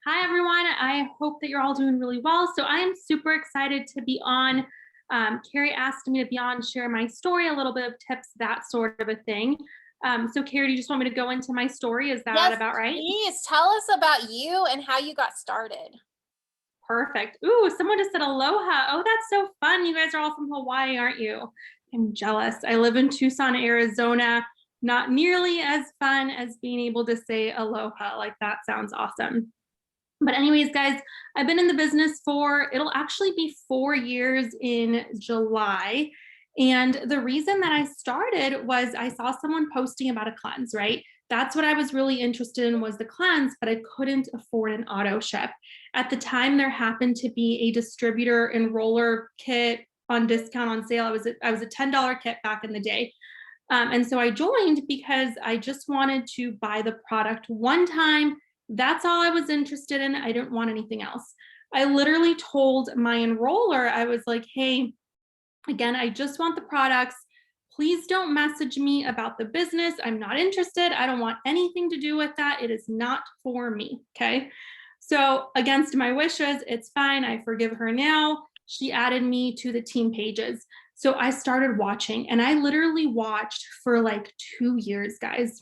Hi, everyone. I hope that you're all doing really well. So I am super excited to be on. Carrie asked me to be on, share my story, a little bit of tips, that sort of a thing. So Carrie, do you just want me to go into my story? Is that Yes, about right? please tell us about you and how you got started. Perfect. Ooh, someone just said aloha. Oh, that's so fun. You guys are all from Hawaii, aren't you? I'm jealous. I live in Tucson, Arizona. Not nearly as fun as being able to say aloha. Like that sounds awesome. But anyways, guys, I've been in the business for, it'll actually be 4 years in July. And the reason that I started was I saw someone posting about a cleanse, right? That's what I was really interested in was the cleanse, but I couldn't afford an auto ship. At the time, there happened to be a distributor enroller kit on discount on sale. I was a $10 kit back in the day. And so I joined because I just wanted to buy the product one time. That's all I was interested in. I didn't want anything else. I literally told my enroller, I was like, hey, again, I just want the products. Please don't message me about the business. I'm not interested. I don't want anything to do with that. It is not for me. Okay. So, against my wishes, it's fine. I forgive her now. She added me to the team pages. So, I started watching and I literally watched for like 2 years, guys.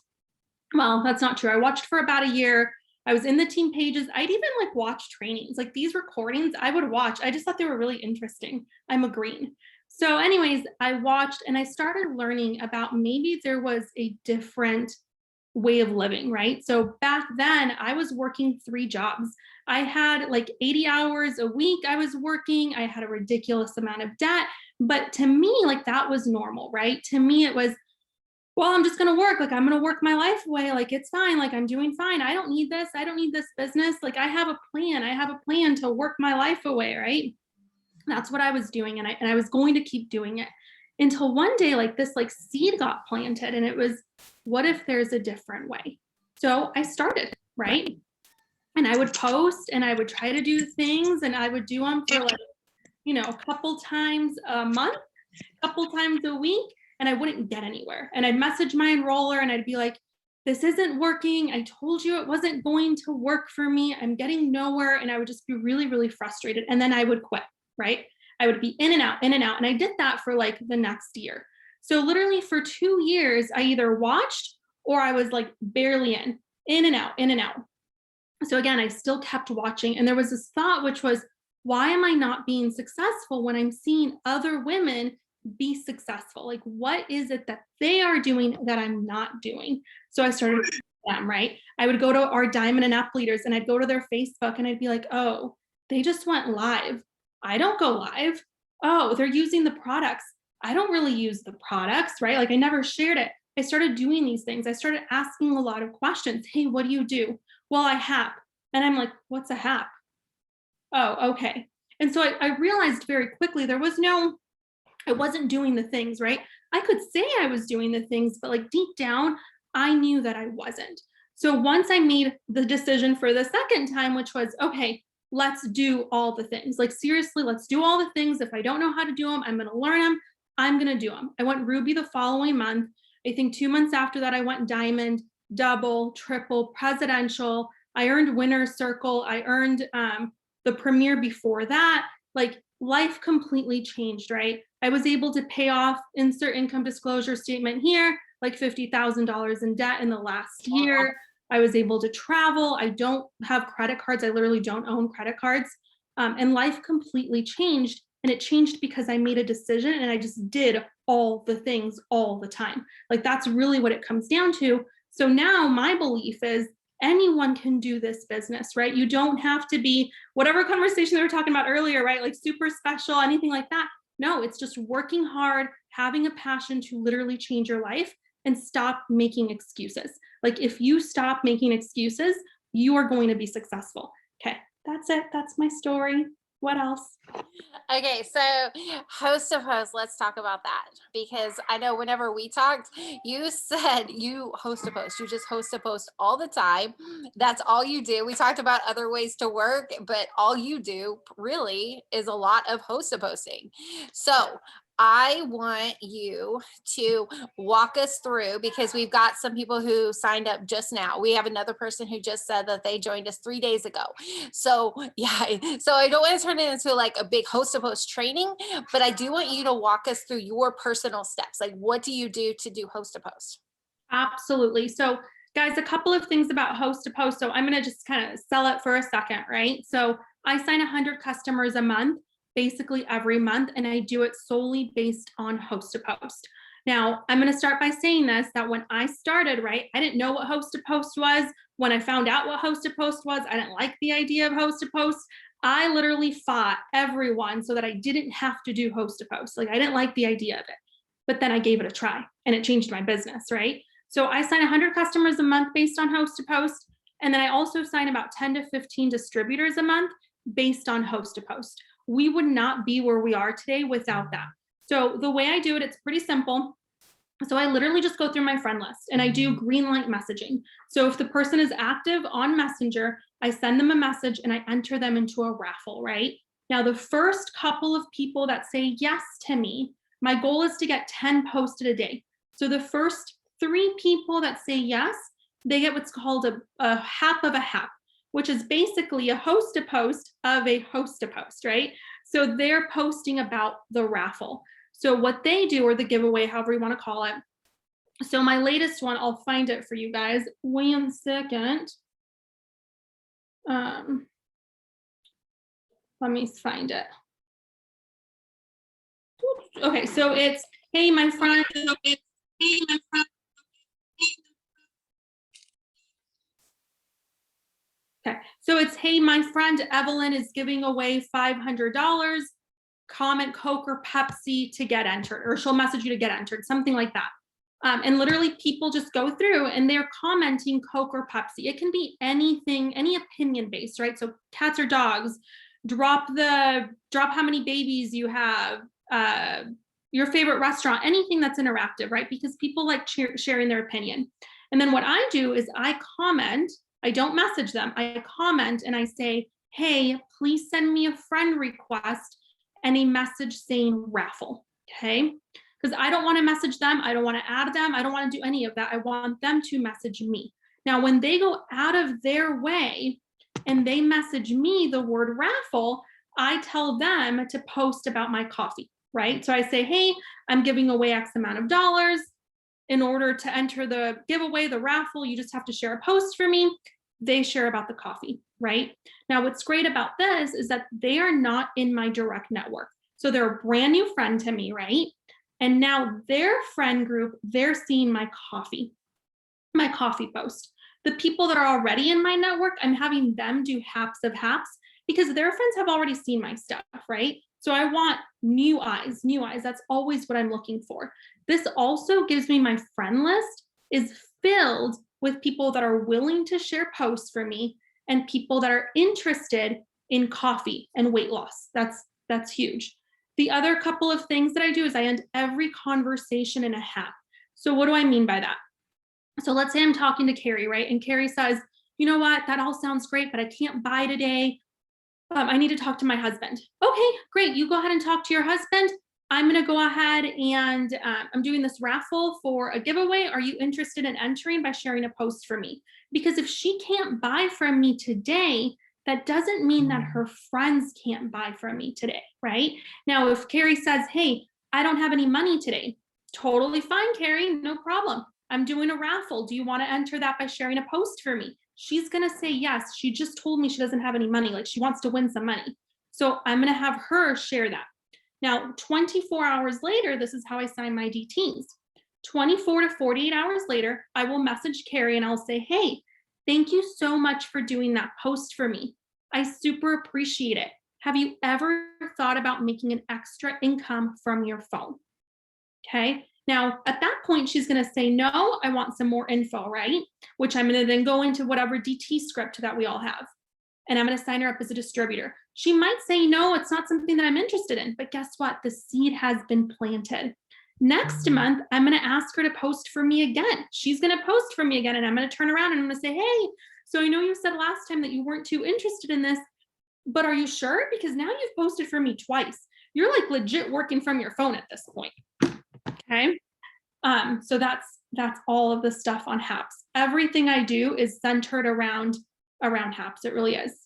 Well, that's not true. I watched for about a year. I was in the team pages. I'd even like watch trainings, like these recordings I would watch. I just thought they were really interesting. I'm a green. So, anyways, I watched and I started learning about maybe there was a different way of living, right? So back then I was working 3 jobs. I had like 80 hours a week I was working. I had a ridiculous amount of debt, but to me like that was normal, right? To me it was, well, I'm just going to work. Like, I'm going to work my life away. Like, it's fine. Like, I'm doing fine. I don't need this. I don't need this business. Like, I have a plan. I have a plan to work my life away. Right. That's what I was doing. And I was going to keep doing it until one day, like, this like seed got planted. And it was, what if there's a different way? So I started. Right. And I would post and I would try to do things and I would do them for like, a couple times a month, a couple times a week, and I wouldn't get anywhere. And I'd message my enroller and I'd be like, this isn't working. I told you it wasn't going to work for me. I'm getting nowhere. And I would just be really, really frustrated. And then I would quit, right? I would be in and out, in and out. And I did that for like the next year. So literally for 2 years, I either watched or I was like barely in and out, in and out. So again, I still kept watching. And there was this thought, which was, why am I not being successful when I'm seeing other women be successful? Like, what is it that they are doing that I'm not doing? So I started them, right? I would go to our Diamond and Up leaders and I'd go to their Facebook and I'd be like, oh, they just went live. I don't go live. Oh, they're using the products. I don't really use the products, right? Like, I never shared it. I started doing these things. I started asking a lot of questions. Hey, what do you do? Well, I hap. And I'm like, what's a hap? Oh, okay. And so I realized very quickly I wasn't doing the things, right? I could say I was doing the things, but like deep down, I knew that I wasn't. So once I made the decision for the second time, which was, okay, let's do all the things. Like, seriously, let's do all the things. If I don't know how to do them, I'm going to learn them. I'm going to do them. I went Ruby the following month. I think 2 months after that, I went Diamond, double, triple, presidential. I earned winner's circle. I earned the premiere before that. Like, life completely changed, right? I was able to pay off insert income disclosure statement here, like $50,000 in debt in the last year. I was able to travel. I don't have credit cards. I literally don't own credit cards. And life completely changed. And it changed because I made a decision and I just did all the things all the time. Like, that's really what it comes down to. So now my belief is anyone can do this business, right? You don't have to be whatever conversation they were talking about earlier, right? Like super special, anything like that. No, it's just working hard, having a passion to literally change your life and stop making excuses. Like, if you stop making excuses, you are going to be successful. Okay, that's it. That's my story. What else? Okay, so host to host, let's talk about that because I know whenever we talked, you said you host a post. You just host a post all the time. That's all you do. We talked about other ways to work, but all you do really is a lot of host a posting. So I want you to walk us through, because we've got some people who signed up just now. We have another person who just said that they joined us 3 days ago. So yeah, so I don't want to turn it into like a big host to post training, but I do want you to walk us through your personal steps. Like, what do you do to do host to post? Absolutely. So guys, a couple of things about host to post. So I'm going to just kind of sell it for a second, right? So I sign 100 customers a month, basically every month, and I do it solely based on host to post. Now, I'm going to start by saying this, that when I started, right, I didn't know what host to post was. When I found out what host to post was, I didn't like the idea of host to post. I literally fought everyone so that I didn't have to do host to post. Like, I didn't like the idea of it, but then I gave it a try and it changed my business, right? So I sign 100 customers a month based on host to post. And then I also sign about 10 to 15 distributors a month based on host to post. We would not be where we are today without that. So the way I do it, it's pretty simple. So I literally just go through my friend list and I do green light messaging. So if the person is active on Messenger, I send them a message and I enter them into a raffle, right? Now, the first couple of people that say yes to me, my goal is to get 10 posted a day. So the first 3 people that say yes, they get what's called a hap of a hap, which is basically a host to post of a host to post, right? So they're posting about the raffle. So what they do, or the giveaway, however you want to call it. So my latest one, I'll find it for you guys. 1 second. Let me find it. Oops. Okay, so it's, hey, my friend. Okay, so it's, hey, my friend Evelyn is giving away $500. Comment Coke or Pepsi to get entered, or she'll message you to get entered, something like that. And literally people just go through and they're commenting Coke or Pepsi. It can be anything, any opinion based, right? So cats or dogs, drop how many babies you have, your favorite restaurant, anything that's interactive, right? Because people like sharing their opinion. And then what I do is I comment, I don't message them, I comment and I say, hey, please send me a friend request and a message saying raffle, okay? Because I don't want to message them, I don't want to add them, I don't want to do any of that. I want them to message me. Now, when they go out of their way and they message me the word raffle, I tell them to post about my coffee, right? So I say, hey, I'm giving away X amount of dollars. In order to enter the giveaway, the raffle, you just have to share a post for me. They share about the coffee, right? Now, what's great about this is that they are not in my direct network. So they're a brand new friend to me, right? And now their friend group, they're seeing my coffee post. The people that are already in my network, I'm having them do haps of haps because their friends have already seen my stuff, right? So I want new eyes. That's always what I'm looking for. This also gives me my friend list is filled with people that are willing to share posts for me and people that are interested in coffee and weight loss. That's huge. The other couple of things that I do is I end every conversation in a hap. So what do I mean by that? So let's say I'm talking to Carrie, right? And Carrie says, you know what, that all sounds great, but I can't buy today. I need to talk to my husband. Okay, great. You go ahead and talk to your husband. I'm going to go ahead and I'm doing this raffle for a giveaway. Are you interested in entering by sharing a post for me? Because if she can't buy from me today, that doesn't mean that her friends can't buy from me today, right? Now, if Carrie says, hey, I don't have any money today, totally fine, Carrie, no problem. I'm doing a raffle. Do you want to enter that by sharing a post for me? She's going to say yes. She just told me she doesn't have any money. Like she wants to win some money. So I'm going to have her share that. Now, 24 hours later, this is how I sign my DTs. 24 to 48 hours later, I will message Carrie and I'll say, hey, thank you so much for doing that post for me. I super appreciate it. Have you ever thought about making an extra income from your phone? Okay. Now, at that point, she's going to say, no, I want some more info, right? Which I'm going to then go into whatever DT script that we all have. And I'm going to sign her up as a distributor. She might say, no, it's not something that I'm interested in. But guess what? The seed has been planted. Next month, I'm going to ask her to post for me again. She's going to post for me again. And I'm going to turn around and I'm going to say, hey, so I know you said last time that you weren't too interested in this, but are you sure? Because now you've posted for me twice. you're like legit working from your phone at this point. Okay. So that's all of the stuff on HAPS. Everything I do is centered around HAPS. It really is.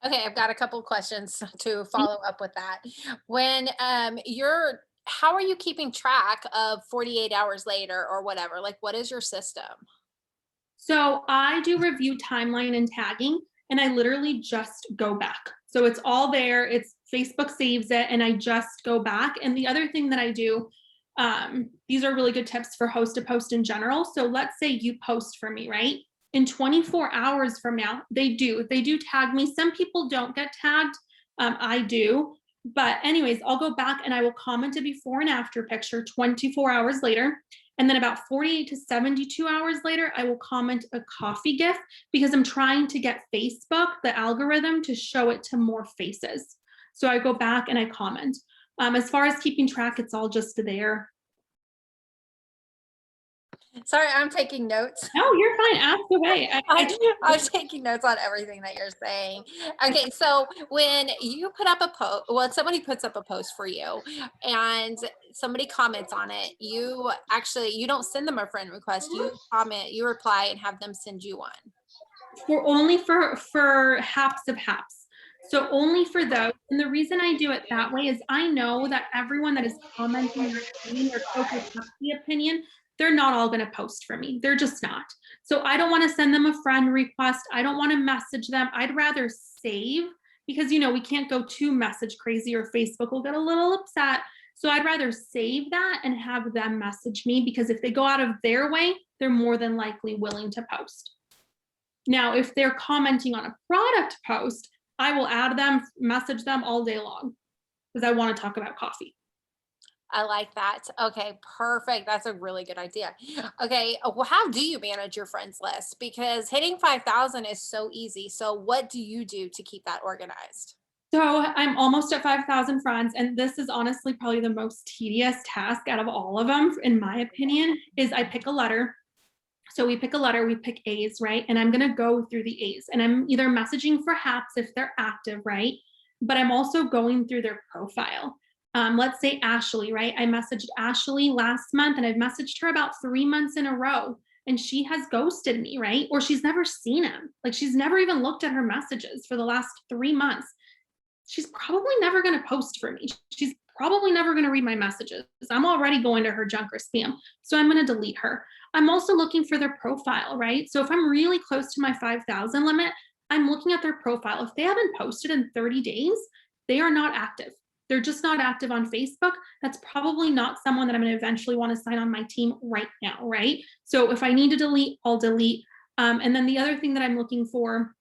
Okay, I've got a couple questions to follow up with that. When how are you keeping track of 48 hours later or whatever? Like, what is your system? So I do review timeline and tagging, and I literally just go back. So it's all there. It's Facebook saves it, and I just go back. And the other thing that I do, these are really good tips for host to post in general. So let's say you post for me, right? In 24 hours from now, they do tag me. Some people don't get tagged. I do. But anyways, I'll go back and I will comment a before and after picture 24 hours later. And then about 48 to 72 hours later, I will comment a coffee GIF because I'm trying to get Facebook, the algorithm, to show it to more faces. So I go back and I comment. As far as keeping track, it's all just there. Sorry, I'm taking notes. No, you're fine. Ask away. I'm taking notes on everything that you're saying. Okay, so when you put up a post, well, somebody puts up a post for you and somebody comments on it, you don't send them a friend request. You comment, you reply, and have them send you one. Only for HAPs of HAPs. So only for those. And the reason I do it that way is I know that everyone that is commenting or tweeting or the opinion, they're not all going to post for me. They're just not. So I don't want to send them a friend request. I don't want to message them. I'd rather save because, we can't go too message crazy or Facebook will get a little upset. So I'd rather save that and have them message me because if they go out of their way, they're more than likely willing to post. Now, if they're commenting on a product post, I will add them, message them all day long because I want to talk about coffee. I like that. Okay, perfect. That's a really good idea. Okay, well, how do you manage your friends list? Because hitting 5,000 is so easy. So what do you do to keep that organized? So I'm almost at 5,000 friends, and this is honestly probably the most tedious task out of all of them, in my opinion, is I pick a letter. So we pick a letter, we pick A's, right? And I'm going to go through the A's and I'm either messaging for HAPs if they're active, right? But I'm also going through their profile. Let's say Ashley, right? I messaged Ashley last month and I've messaged her about 3 months in a row and she has ghosted me, right? Or she's never seen him. Like she's never even looked at her messages for the last 3 months. She's probably never going to post for me. She's probably never going to read my messages. I'm already going to her junk or spam. So I'm going to delete her. I'm also looking for their profile, right? So if I'm really close to my 5,000 limit, I'm looking at their profile. If they haven't posted in 30 days, they are not active. They're just not active on Facebook. That's probably not someone that I'm going to eventually want to sign on my team right now, right? So if I need to delete, I'll delete. And then the other thing that I'm looking for,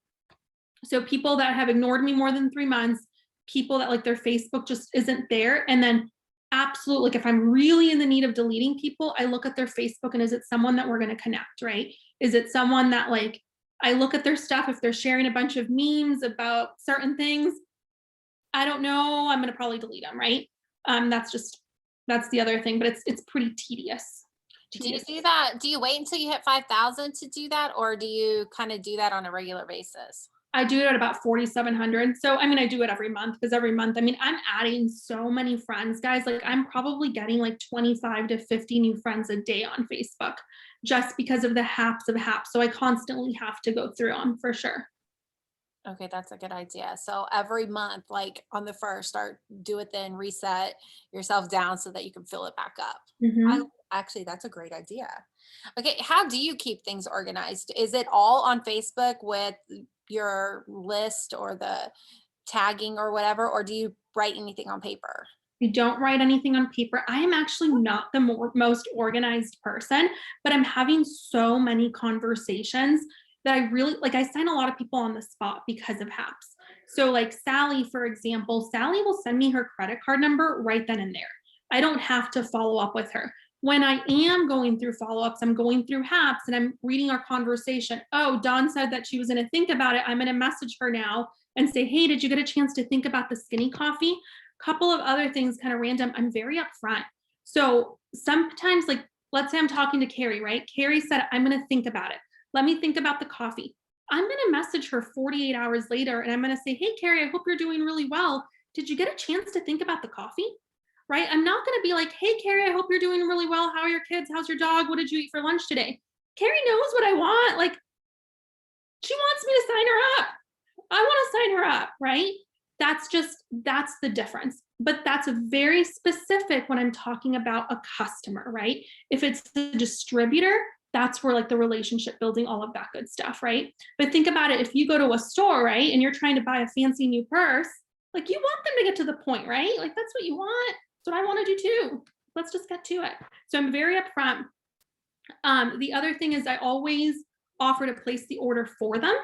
so people that have ignored me more than 3 months, people that like their Facebook just isn't there. And then absolutely, like if I'm really in the need of deleting people, I look at their Facebook and is it someone that we're going to connect, right? Is it someone that like, I look at their stuff, if they're sharing a bunch of memes about certain things, I don't know, I'm going to probably delete them, right? That's the other thing, but it's pretty tedious. Do you do that? Do you wait until you hit 5,000 to do that? Or do you kind of do that on a regular basis? I do it at about 4,700. So, I do it every month because every month, I'm adding so many friends, guys. Like I'm probably getting like 25 to 50 new friends a day on Facebook just because of the HAPs of HAPs. So I constantly have to go through them for sure. Okay, that's a good idea. So every month, like on the first, do it, then reset yourself down so that you can fill it back up. Mhm. Actually, that's a great idea. Okay, how do you keep things organized? Is it all on Facebook with your list or the tagging or whatever, or do you write anything on paper? I don't write anything on paper. I am actually not the most organized person, but I'm having so many conversations that I really like. I sign a lot of people on the spot because of HAPs. So, like Sally, for example, Sally will send me her credit card number right then and there. I don't have to follow up with her. When I am going through follow ups, I'm going through HAPs and I'm reading our conversation. Oh, Dawn said that she was going to think about it. I'm going to message her now and say, hey, did you get a chance to think about the skinny coffee? Couple of other things kind of random. I'm very upfront. So sometimes, like, let's say I'm talking to Carrie, right? Carrie said, I'm going to think about it. Let me think about the coffee. I'm going to message her 48 hours later and I'm going to say, hey, Carrie, I hope you're doing really well. did you get a chance to think about the coffee? Right? I'm not going to be like, hey, Carrie, I hope you're doing really well. How are your kids? How's your dog? What did you eat for lunch today? Carrie knows what I want. Like, she wants me to sign her up. I want to sign her up, right? That's the difference. But that's very specific when I'm talking about a customer, right? If it's the distributor, that's where like the relationship building, all of that good stuff, right? But think about it, if you go to a store, right, and you're trying to buy a fancy new purse, like you want them to get to the point, right? Like that's what you want. That's what I want to do too. Let's just get to it. So I'm very upfront. The other thing is I always offer to place the order for them.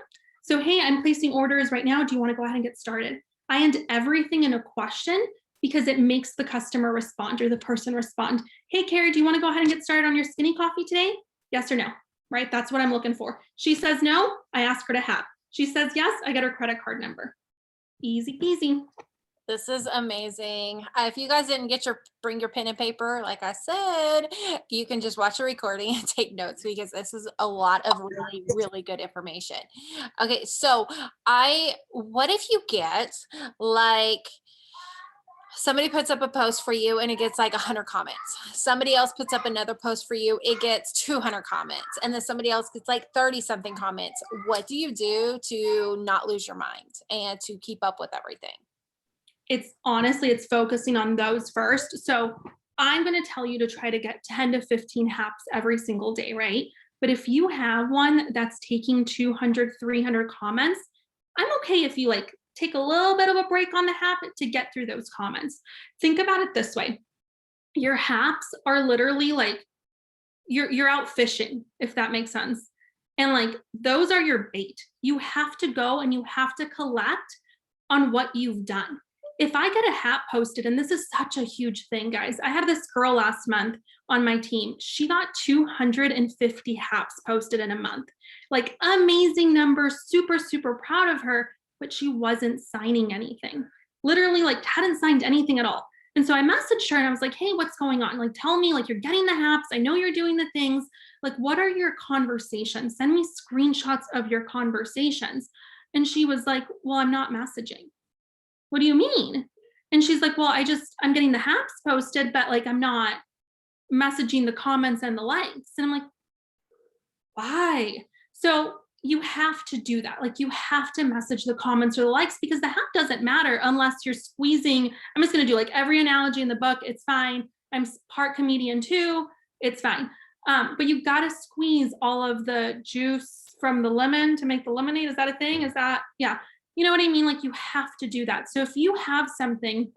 So, hey, I'm placing orders right now. Do you want to go ahead and get started? I end everything in a question because it makes the customer respond or the person respond. Hey, Carrie, do you want to go ahead and get started on your skinny coffee today? Yes or no, right? That's what I'm looking for. She says no, I ask her to have. She says yes, I get her credit card number. Easy peasy. This is amazing. If you guys didn't bring your pen and paper, like I said, you can just watch a recording and take notes because this is a lot of really, really good information. Okay, so what if you get like somebody puts up a post for you and it gets like 100 comments. Somebody else puts up another post for you, it gets 200 comments. And then somebody else gets like 30 something comments. What do you do to not lose your mind and to keep up with everything? It's focusing on those first. So I'm going to tell you to try to get 10 to 15 haps every single day, right? But if you have one that's taking 200, 300 comments, I'm okay if you like take a little bit of a break on the hap to get through those comments. Think about it this way. Your haps are literally like you're out fishing, if that makes sense. And like those are your bait. You have to go and you have to collect on what you've done. If I get a hap posted, and this is such a huge thing, guys. I had this girl last month on my team. She got 250 haps posted in a month. Like amazing numbers, super, super proud of her, but she wasn't signing anything. Literally like hadn't signed anything at all. And so I messaged her and I was like, hey, what's going on? Like, tell me, like, you're getting the haps. I know you're doing the things. Like, what are your conversations? Send me screenshots of your conversations. And she was like, well, I'm not messaging. What do you mean? And she's like, well, I'm getting the haps posted, but like, I'm not messaging the comments and the likes. And I'm like, why? So you have to do that. Like you have to message the comments or the likes because the hap doesn't matter unless you're squeezing. I'm just going to do like every analogy in the book. It's fine. I'm part comedian too. It's fine. But you've got to squeeze all of the juice from the lemon to make the lemonade. Is that a thing? Yeah. You know what I mean? Like you have to do that. So if you have something,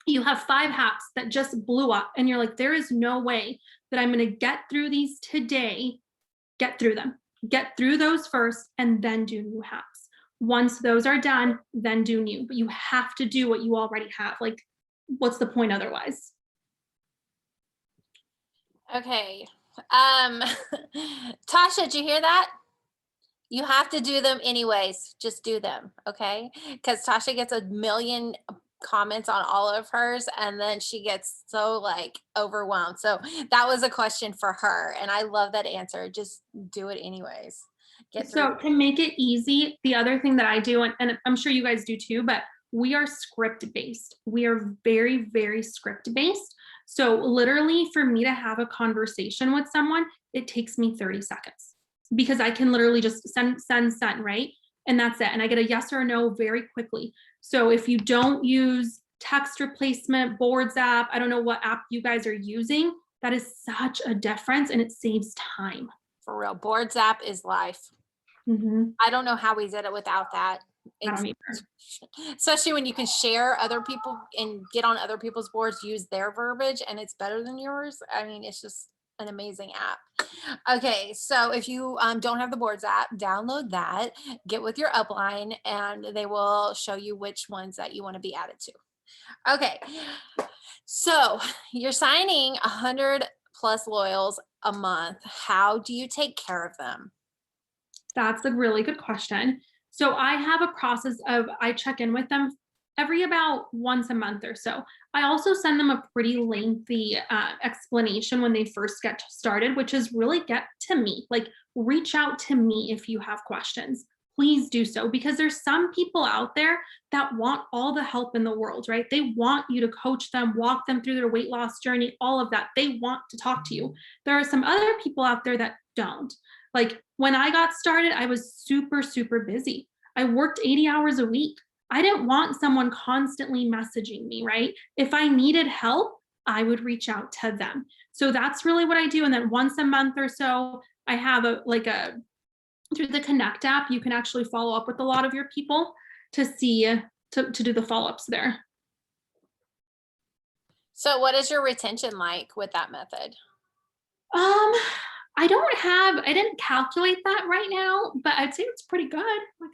you have 5 haps that just blew up and you're like, there is no way that I'm going to get through these today. Get through them. Get through those first and then do new haps. Once those are done, then do new. But you have to do what you already have. Like, what's the point otherwise? Okay. Tasha, did you hear that? You have to do them anyways. Just do them, okay? Because Tasha gets a million comments on all of hers and then she gets so like overwhelmed. So that was a question for her and I love that answer. Just do it anyways. So to make it easy, the other thing that I do, and I'm sure you guys do too, but we are script based. We are very, very script based. So literally for me to have a conversation with someone, it takes me 30 seconds because I can literally just send, right? And that's it. And I get a yes or a no very quickly. So if you don't use text replacement, Boards app, I don't know what app you guys are using, that is such a difference and it saves time. For real. Boards app is life. Mm-hmm. I don't know how we did it without that. Especially when you can share other people and get on other people's boards, use their verbiage and it's better than yours. I mean, it's just an amazing app. Okay, so if you don't have the Boards app, download that, get with your upline and they will show you which ones that you want to be added to. Okay, so you're signing 100 plus loyals a month. How do you take care of them? That's a really good question. So I have a process of I check in with them every about once a month or so. I also send them a pretty lengthy explanation when they first get started, which is really get to me, like reach out to me if you have questions. please do so, because there's some people out there that want all the help in the world, right? They want you to coach them, walk them through their weight loss journey, all of that. They want to talk to you. There are some other people out there that don't. Like when I got started, I was super, super busy. I worked 80 hours a week. I didn't want someone constantly messaging me, right? If I needed help, I would reach out to them. So that's really what I do. And then once a month or so, I have a through the Connect app, you can actually follow up with a lot of your people to see to do the follow-ups there. So what is your retention like with that method? I didn't calculate that right now, but I'd say it's pretty good. Like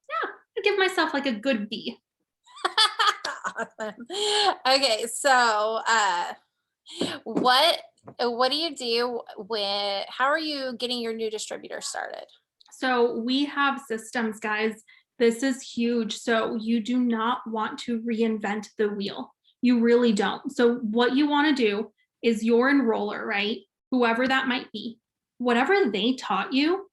yeah, I give myself like a good B. Awesome. Okay, so what do you do with how are you getting your new distributor started? So we have systems, guys. This is huge. So you do not want to reinvent the wheel. You really don't. So what you want to do is your enroller, right? Whoever that might be, whatever they taught you,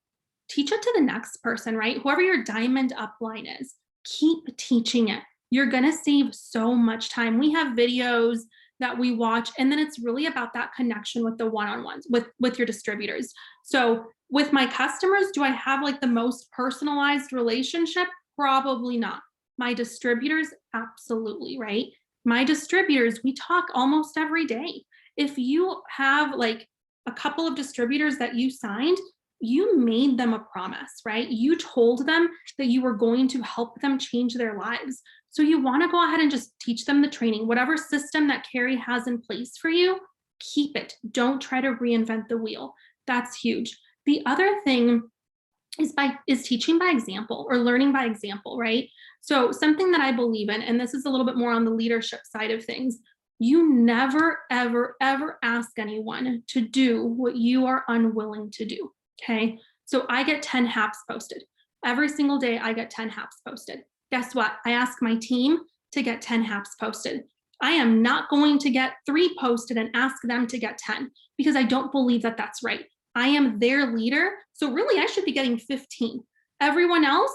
teach it to the next person, right? Whoever your diamond upline is, keep teaching it. You're going to save so much time. We have videos that we watch, and then it's really about that connection with the one-on-ones with your distributors. So with my customers, do I have like the most personalized relationship? Probably not. My distributors, absolutely, right? My distributors, we talk almost every day. If you have like a couple of distributors that you signed, you made them a promise, right? You told them that you were going to help them change their lives. So you want to go ahead and just teach them the training. Whatever system that Carrie has in place for you, keep it. Don't try to reinvent the wheel. That's huge. The other thing is teaching by example or learning by example, right? So something that I believe in, and this is a little bit more on the leadership side of things, you never, ever, ever ask anyone to do what you are unwilling to do, okay? So I get 10 haps posted. Every single day I get 10 haps posted. Guess what? I ask my team to get 10 haps posted. I am not going to get 3 posted and ask them to get 10 because I don't believe that that's right. I am their leader. So really I should be getting 15. Everyone else,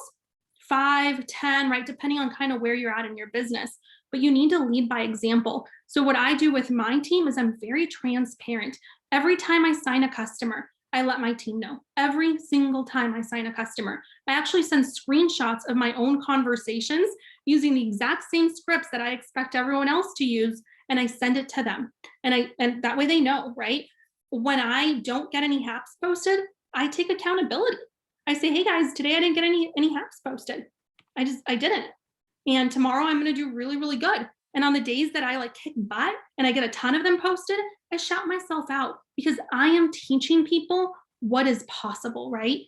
5, 10, right? Depending on kind of where you're at in your business, but you need to lead by example. So what I do with my team is I'm very transparent. Every time I sign a customer, I let my team know. Every single time I sign a customer, I actually send screenshots of my own conversations using the exact same scripts that I expect everyone else to use, and I send it to them. And that way they know, right? When I don't get any haps posted, I take accountability. I say, hey guys, today I didn't get any haps posted. I didn't. And tomorrow I'm going to do really, really good. And on the days that I like kick butt and I get a ton of them posted, I shout myself out because I am teaching people what is possible, right?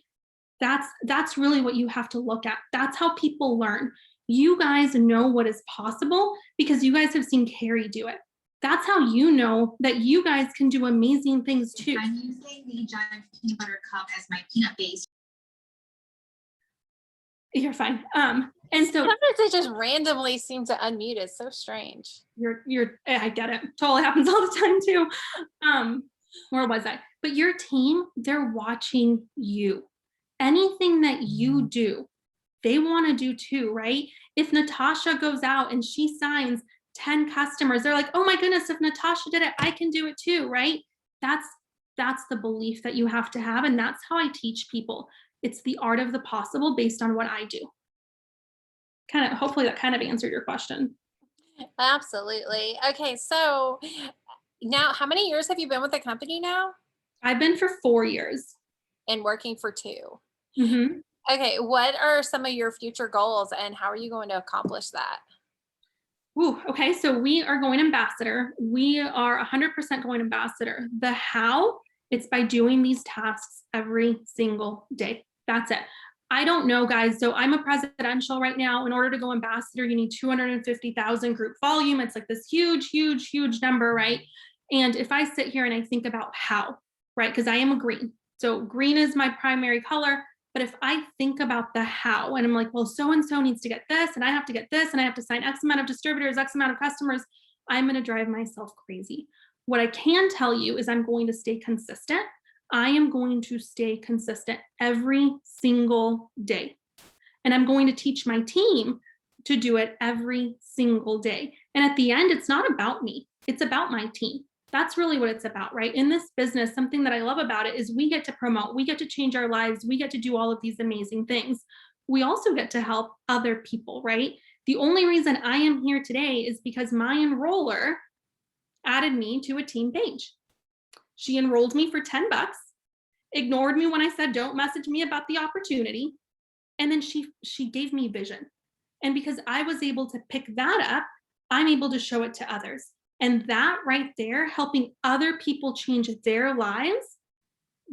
That's really what you have to look at. That's how people learn. You guys know what is possible because you guys have seen Carrie do it. That's how you know that you guys can do amazing things too. I'm using the giant peanut butter cup as my peanut base. You're fine. And so Sometimes they just randomly seem to unmute. It's so strange. I get it. Totally happens all the time too. Where was I? But your team, they're watching you. Anything that you do, they want to do too, right? If Natasha goes out and she signs 10 customers, they're like, oh my goodness, if Natasha did it, I can do it too, right? That's the belief that you have to have. And that's how I teach people. It's the art of the possible based on what I do. Hopefully that kind of answered your question. Absolutely. Okay, so now how many years have you been with the company now? I've been for 4 years. And working for 2. Mm-hmm. Okay, what are some of your future goals and how are you going to accomplish that? Ooh, okay, so we are going ambassador. We are 100% going ambassador. The how, it's by doing these tasks every single day. That's it. I don't know, guys. So I'm a presidential right now. In order to go ambassador, you need 250,000 group volume. It's like this huge, huge, huge number, right? And if I sit here and I think about how, right? Because I am a green. So green is my primary color. But if I think about the how, and I'm like, well, so-and-so needs to get this, and I have to get this, and I have to sign X amount of distributors, X amount of customers, I'm going to drive myself crazy. What I can tell you is I'm going to stay consistent. I am going to stay consistent every single day. And I'm going to teach my team to do it every single day. And at the end, it's not about me. It's about my team. That's really what it's about, right? In this business, something that I love about it is we get to promote, we get to change our lives, we get to do all of these amazing things. We also get to help other people, right? The only reason I am here today is because my enroller added me to a team page. She enrolled me for 10 bucks, ignored me when I said, don't message me about the opportunity. And then she gave me vision. And because I was able to pick that up, I'm able to show it to others. And that right there, helping other people change their lives,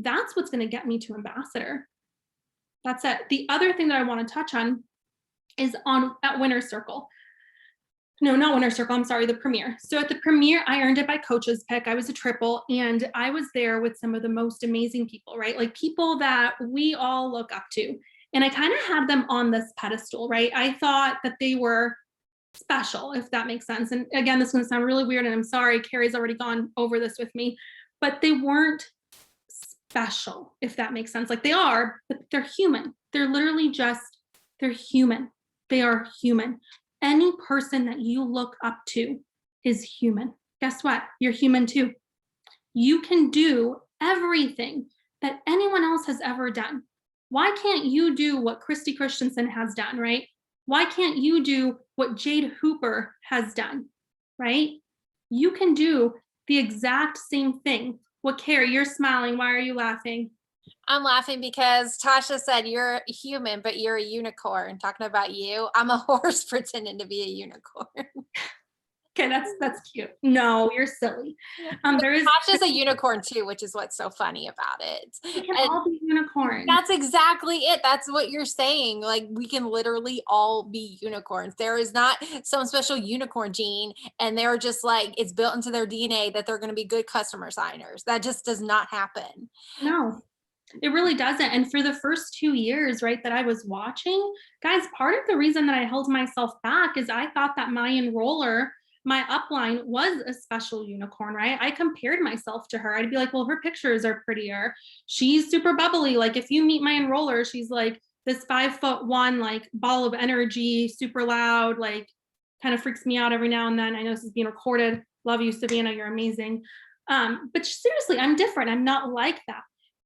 that's what's going to get me to ambassador. That's it. The other thing that I want to touch on is at Winner's Circle. No, not Winner's Circle. I'm sorry, the premiere. So at the premiere, I earned it by coach's pick. I was a triple, and I was there with some of the most amazing people, right? Like people that we all look up to. And I kind of had them on this pedestal, right? I thought that they were special, if that makes sense. And again, this is going to sound really weird, and I'm sorry, Carrie's already gone over this with me, but they weren't special, if that makes sense. Like they are, but they're human. They're literally just, they're human. They are human. Any person that you look up to is human. Guess what? You're human too. You can do everything that anyone else has ever done. Why can't you do what Christy Christensen has done, right? Why can't you do what Jade Hooper has done, right? You can do the exact same thing. What, Carrie, you're smiling. Why are you laughing? I'm laughing because Tasha said you're human, but you're a unicorn. Talking about you, I'm a horse pretending to be a unicorn. Okay, that's cute. No, you're silly. Tasha's a unicorn too, which is what's so funny about it. We can all be unicorns. That's exactly it. That's what you're saying. Like we can literally all be unicorns. There is not some special unicorn gene, and they're just like it's built into their DNA that they're going to be good customer signers. That just does not happen. No. It really doesn't. And for the first 2 years, right, that I was watching, guys, part of the reason that I held myself back is I thought that my enroller, my upline, was a special unicorn, right? I compared myself to her. I'd be like, well, her pictures are prettier. She's super bubbly. Like if you meet my enroller, she's like this 5'1", like ball of energy, super loud, like kind of freaks me out every now and then. I know this is being recorded. Love you, Savannah. You're amazing. But seriously, I'm different. I'm not like that.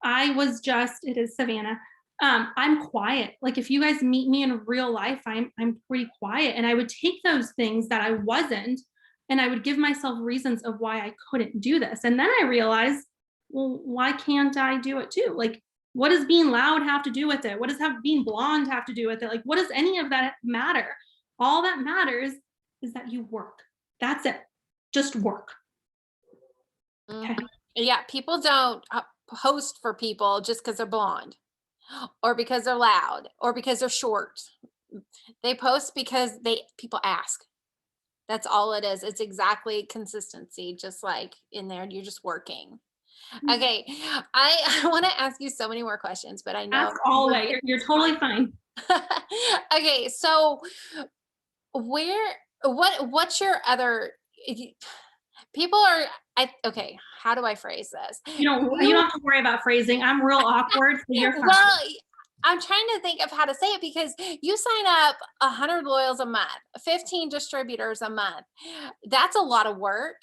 It is Savannah. I'm quiet. Like if you guys meet me in real life, I'm pretty quiet. And I would take those things that I wasn't, and I would give myself reasons of why I couldn't do this. And then I realized, well, why can't I do it too? Like, what does being loud have to do with it? What does being blonde have to do with it? Like, what does any of that matter? All that matters is that you work. That's it. Just work. Okay. Yeah, people don't post for people just because they're blonde or because they're loud or because they're short. They post because people ask. That's all it is. It's exactly consistency, just like in there, you're just working. Okay, I want to ask you so many more questions, but I know ask all way. You're totally fine. Okay, so what's your other people are okay, how do I phrase this? You don't have to worry about phrasing. I'm real awkward, so you're fine. Well, I'm trying to think of how to say it because you sign up 100 loyals a month, 15 distributors a month. That's a lot of work.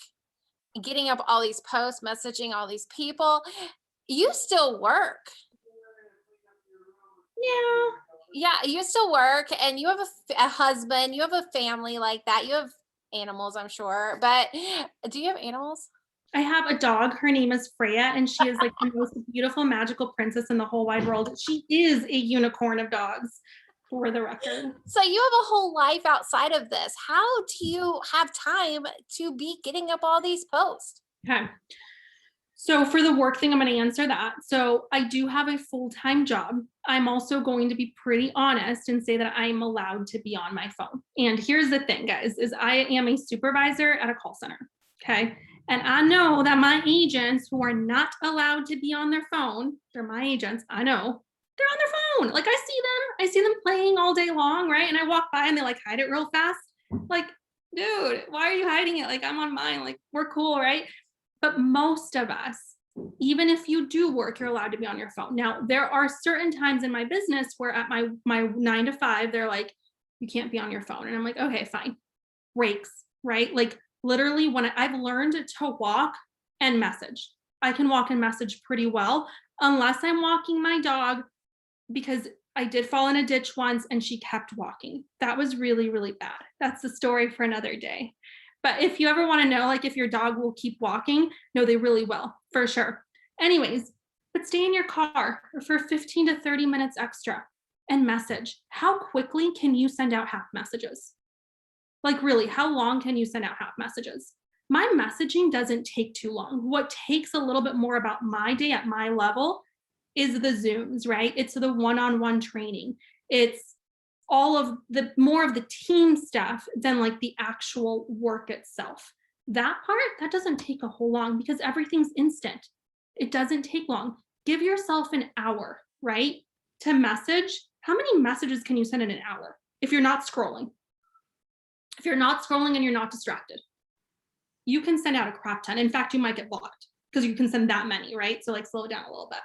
Getting up all these posts, messaging all these people. You still work. Yeah, you still work, and you have a husband, you have a family like that. You have animals, I'm sure, but do you have animals? I have a dog. Her name is Freya, and she is like the most beautiful, magical princess in the whole wide world. She is a unicorn of dogs, for the record. So you have a whole life outside of this. How do you have time to be getting up all these posts? Okay. So for the work thing, I'm going to answer that. So I do have a full-time job. I'm also going to be pretty honest and say that I'm allowed to be on my phone. And here's the thing, guys, is I am a supervisor at a call center. Okay. And I know that my agents who are not allowed to be on their phone, they're my agents. I know they're on their phone. Like I see them playing all day long. Right. And I walk by and they like hide it real fast. Like, dude, why are you hiding it? Like I'm on mine. Like we're cool. Right. But most of us Even if you do work, you're allowed to be on your phone. Now, there are certain times in my business where at my 9 to 5, they're like, you can't be on your phone. And I'm like, okay, fine. Breaks, right? Like literally when I've learned to walk and message. I can walk and message pretty well, unless I'm walking my dog, because I did fall in a ditch once and she kept walking. That was really, really bad. That's the story for another day. But if you ever want to know, like if your dog will keep walking, no, they really will, for sure. Anyways, but stay in your car for 15 to 30 minutes extra and message. How quickly can you send out half messages? Like really, how long can you send out half messages? My messaging doesn't take too long. What takes a little bit more about my day at my level is the Zooms, right? It's the one-on-one training. It's all of the more of the team stuff than like the actual work itself. That part, that doesn't take a whole long because everything's instant. It doesn't take long. Give yourself an hour, right? To message. How many messages can you send in an hour if you're not scrolling? If you're not scrolling and you're not distracted, you can send out a crap ton. In fact, you might get blocked because you can send that many, right? So like slow it down a little bit.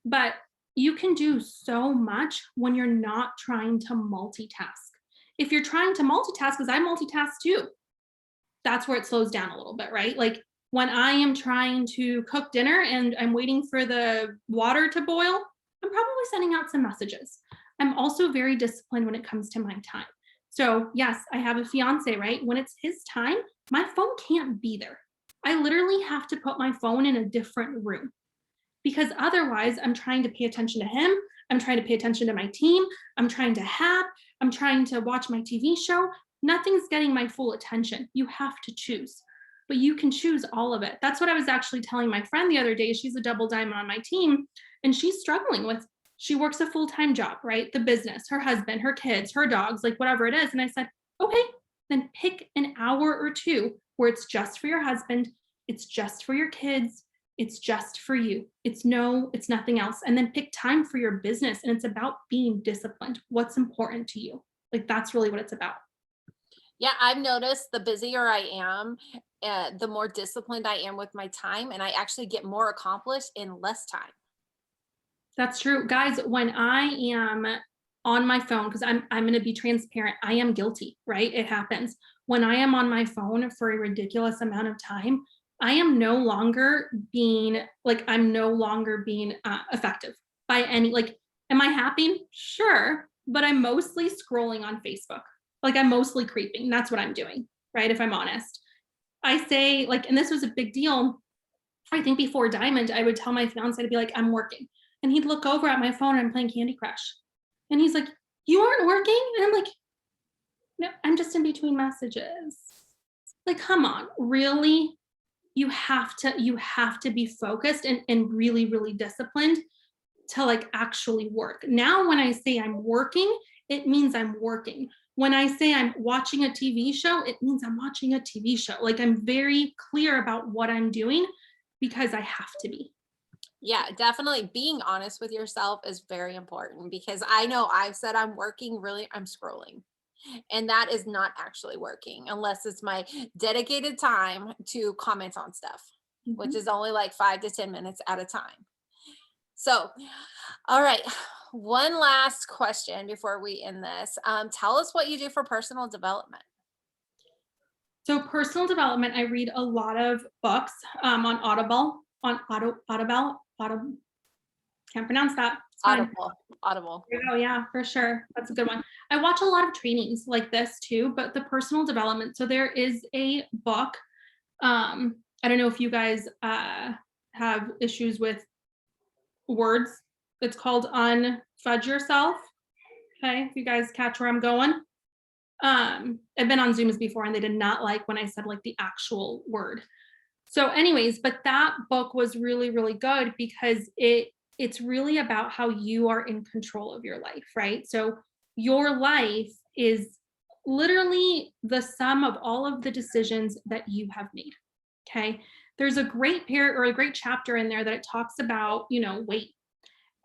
But you can do so much when you're not trying to multitask. If you're trying to multitask, because I multitask too, that's where it slows down a little bit, right? Like when I am trying to cook dinner and I'm waiting for the water to boil, I'm probably sending out some messages. I'm also very disciplined when it comes to my time. So yes, I have a fiance, right? When it's his time, my phone can't be there. I literally have to put my phone in a different room because otherwise I'm trying to pay attention to him. I'm trying to pay attention to my team. I'm trying to hack. I'm trying to watch my TV show. Nothing's getting my full attention. You have to choose, but you can choose all of it. That's what I was actually telling my friend the other day. She's a double diamond on my team and she's struggling with, she works a full-time job, right? The business, her husband, her kids, her dogs, like whatever it is. And I said, okay, then pick an hour or two where it's just for your husband. It's just for your kids. It's just for you. It's nothing else. And then pick time for your business. And it's about being disciplined. What's important to you? Like that's really what it's about. Yeah, I've noticed the busier I am, the more disciplined I am with my time, and I actually get more accomplished in less time. That's true. Guys, when I am on my phone, because I'm going to be transparent, I am guilty, right? It happens. When I am on my phone for a ridiculous amount of time, I am no longer being effective by any, like, am I happy? Sure. But I'm mostly scrolling on Facebook. Like I'm mostly creeping. That's what I'm doing, right? If I'm honest. I say like, and this was a big deal. I think before Diamond, I would tell my fiance to be like, I'm working. And he'd look over at my phone and I'm playing Candy Crush. And he's like, you aren't working? And I'm like, no, I'm just in between messages. Like, come on, really? You have to be focused and really, really disciplined to like actually work. Now, when I say I'm working, it means I'm working. When I say I'm watching a TV show, it means I'm watching a TV show. Like I'm very clear about what I'm doing because I have to be. Yeah, definitely being honest with yourself is very important because I know I've said I'm working, really, I'm scrolling. And that is not actually working unless it's my dedicated time to comment on stuff, which is only like 5 to 10 minutes at a time. So, all right. One last question before we end this. Tell us what you do for personal development. So personal development, I read a lot of books on Audible, can't pronounce that. It's fine. Audible. There you go. Yeah, for sure. That's a good one. I watch a lot of trainings like this too, but the personal development. So there is a book. I don't know if you guys have issues with words. It's called Unfudge Yourself. Okay, if you guys catch where I'm going. I've been on Zooms before and they did not like when I said like the actual word. So anyways, but that book was really, really good because it's really about how you are in control of your life, right? So your life is literally the sum of all of the decisions that you have made. Okay. There's a great a great chapter in there that it talks about, weight.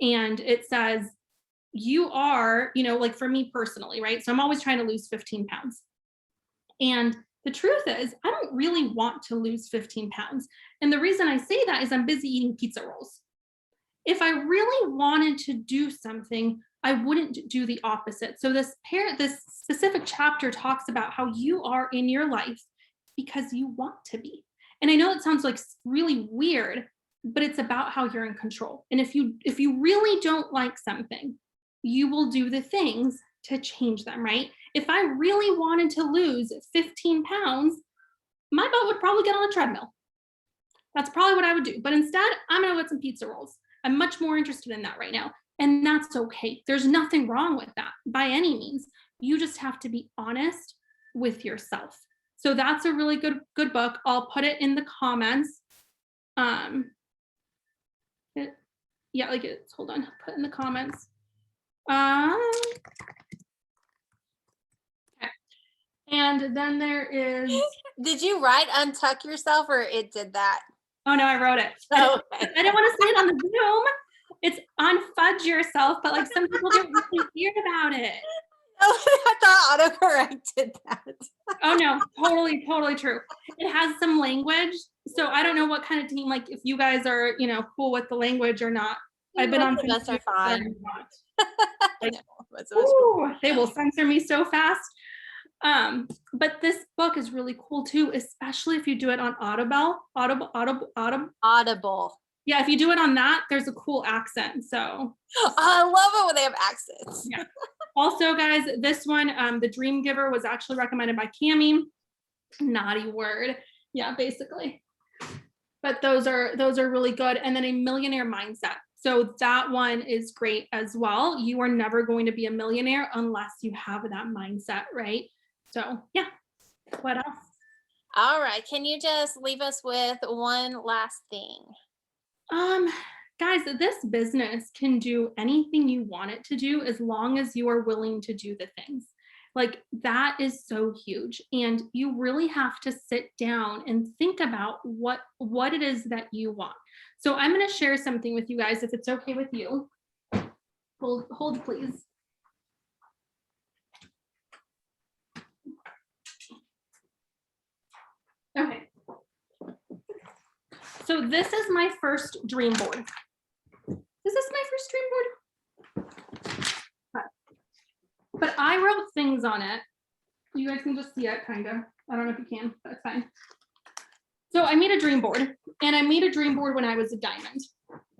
And it says, you are, like for me personally, right? So I'm always trying to lose 15 pounds. And The truth is, I don't really want to lose 15 pounds. And the reason I say that is I'm busy eating pizza rolls. If I really wanted to do something, I wouldn't do the opposite. So this specific chapter talks about how you are in your life because you want to be. And I know it sounds like really weird, but it's about how you're in control. And if you really don't like something, you will do the things to change them, right? If I really wanted to lose 15 pounds, my butt would probably get on a treadmill. That's probably what I would do. But instead, I'm gonna get some pizza rolls. I'm much more interested in that right now. And that's okay. There's nothing wrong with that by any means. You just have to be honest with yourself. So that's a really good book. I'll put it in the comments. Hold on, put in the comments. Okay. And then there is. Did you write untuck yourself or it did that? Oh no, I wrote it. Oh, I didn't want to say it on the Zoom. It's unfudge yourself, but like some people get really weird about it. Oh, I thought autocorrect did that. Oh no, totally true. It has some language. So I don't know what kind of team, like if you guys are, cool with the language or not. I've been on Most are fine. Like, ooh, they will censor me so fast. But this book is really cool too, especially if you do it on Audible. Yeah, if you do it on that, there's a cool accent. So I love it when they have accents. Yeah. Also, guys, this one, The Dream Giver, was actually recommended by Cammie. Naughty word. Yeah, basically. But those are really good. And then A Millionaire Mindset. So that one is great as well. You are never going to be a millionaire unless you have that mindset, right? So yeah. What else? All right. Can you just leave us with one last thing? Guys, this business can do anything you want it to do as long as you are willing to do the things. Like that is so huge. And you really have to sit down and think about what it is that you want. So I'm going to share something with you guys, if it's okay with you. Hold please. Okay. So this is my first dream board. Is this my first dream board? But I wrote things on it. You guys can just see it, kind of. I don't know if you can, but it's fine. So I made a dream board, and I made a dream board when I was a diamond.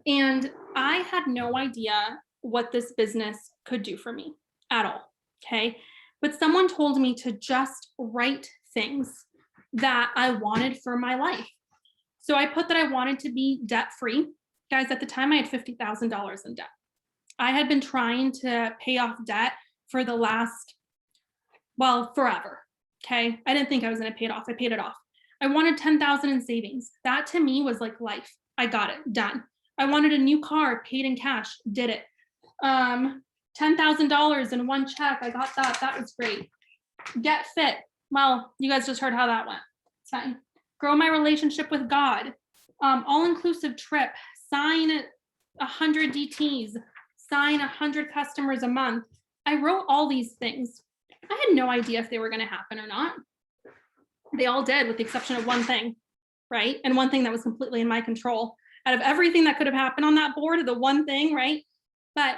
And I had no idea what this business could do for me at all, okay? But someone told me to just write things that I wanted for my life. So I put that I wanted to be debt-free. Guys, at the time I had $50,000 in debt. I had been trying to pay off debt for the last, forever, okay? I didn't think I was gonna pay it off. I paid it off. I wanted $10,000 in savings. That to me was like life. I got it, done. I wanted a new car, paid in cash, did it. $10,000 in one check, I got that, that was great. Get fit, well, you guys just heard how that went, it's fine. Grow my relationship with God, all-inclusive trip, sign 100 DTs, sign 100 customers a month. I wrote all these things. I had no idea if they were gonna happen or not. They all did, with the exception of one thing, right? And one thing that was completely in my control. Out of everything that could have happened on that board, the one thing, right? But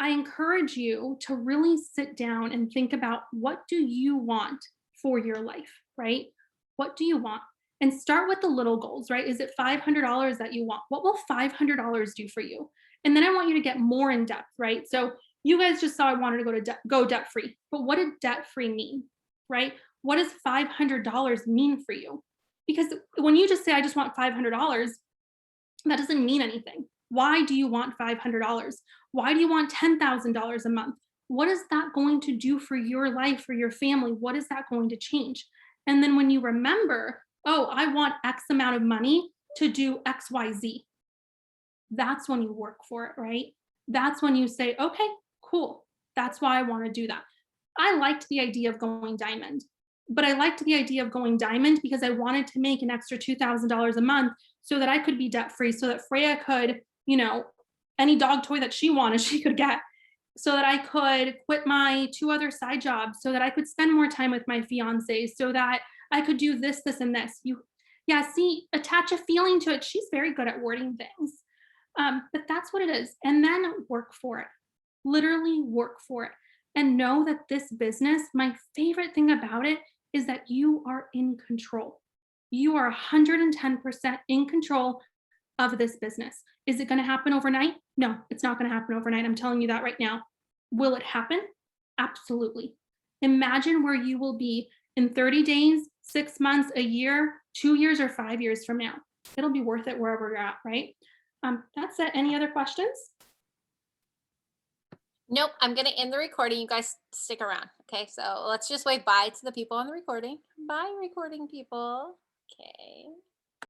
I encourage you to really sit down and think about, what do you want for your life, right? What do you want? And start with the little goals, right? Is it $500 that you want? What will $500 do for you? And then I want you to get more in depth, right? So you guys just saw I wanted to go debt-free, but what did debt-free mean, right? What does $500 mean for you? Because when you just say, I just want $500, that doesn't mean anything. Why do you want $500? Why do you want $10,000 a month? What is that going to do for your life, for your family? What is that going to change? And then when you remember, oh, I want X amount of money to do X, Y, Z. That's when you work for it, right? That's when you say, okay, cool. That's why I want to do that. I liked the idea of going diamond, but I liked the idea of going diamond because I wanted to make an extra $2,000 a month so that I could be debt free, so that Freya could, any dog toy that she wanted, she could get, so that I could quit my 2 other side jobs, so that I could spend more time with my fiance, so that I could do this, this, and this. Yeah, see, attach a feeling to it. She's very good at wording things. But that's what it is. And then work for it. Literally work for it. And know that this business, my favorite thing about it is that you are in control. You are 110% in control of this business. Is it going to happen overnight? No, it's not going to happen overnight. I'm telling you that right now. Will it happen? Absolutely. Imagine where you will be in 30 days, 6 months, a year, 2 years, or 5 years from now. It'll be worth it wherever you're at, right? That's it. Any other questions? Nope, I'm going to end the recording. You guys stick around. Okay, so let's just wave bye to the people on the recording. Bye, recording people. Okay.